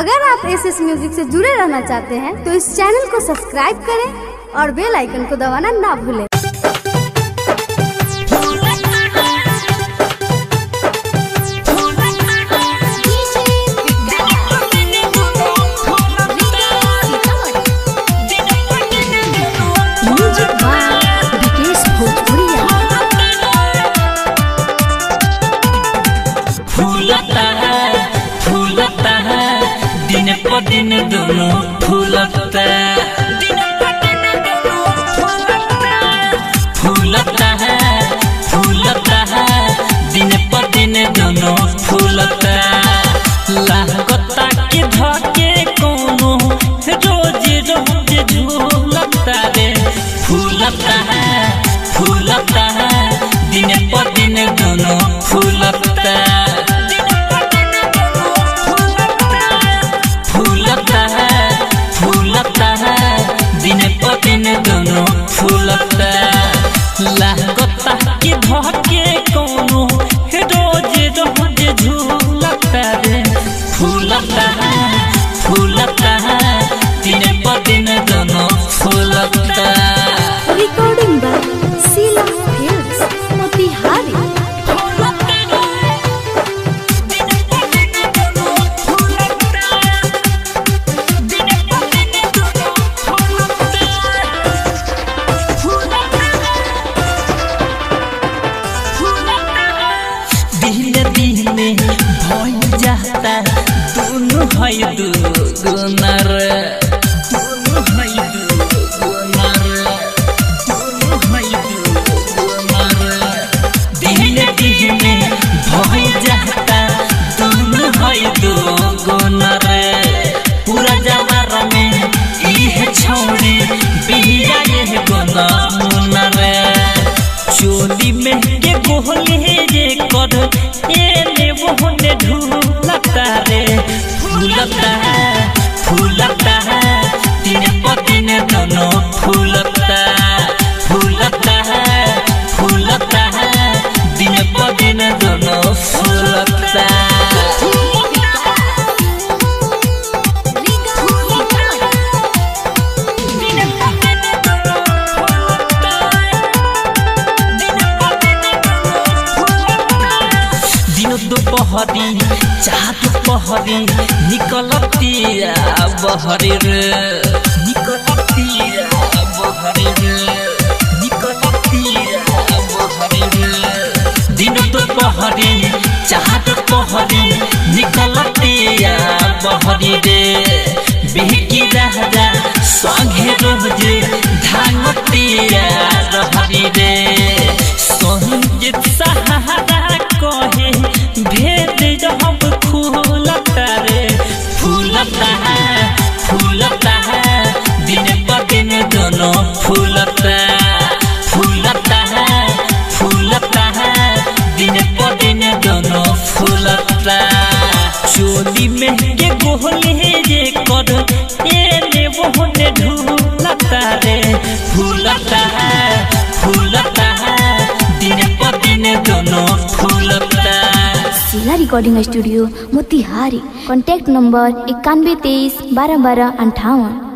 अगर आप SS music से जुड़े रहना चाहते हैं तो इस चैनल को सब्सक्राइब करें और बेल आइकन को दबाना ना भूलें। दिन प दिन दोनों फूलता है दिन प दिन दोनों फूलता लागता के धके कोनो रोज रोज झूलता रे फूलता है दिन प दिन दोनों फूलता दिन प दिन दोनों फूलता लागता कि धके कोनो रोज रोज झूलता रे फूलता है दिन प दिन दोनों फूलता। Recording by Sheela films Motihari. भई जाता दोनों है दुगुनर दिन दिन भई जाता दोनों है दुगुनर पूरा जवार में इह छौड़ी बिया ये गुनर चोली में के गोहले रे कर एने ओने ढूलता रे फूलता है दिन प दिन दोनों फूलता है दिन प दिन दोनों फूलता। दोपहरी चाह दोपहरी निकलती बहरी रे दिन दोपहरी चाह दोपहरी निकलती बहरी रे बिहकी राजा संगे रोज धांगती रहरी रे संगीत सहारा कहे भेद जब फूलता रे फूलता है दिन प दिन दोनों फूलता है दिन प दिन दोनों फूलता चोली में के गोहले रे कर एने ओने ढूलता रे फूलता है दिन प दिन दोनों फूलता। Sheela recording studio Motihari. Contact number 91 23 12 12 58।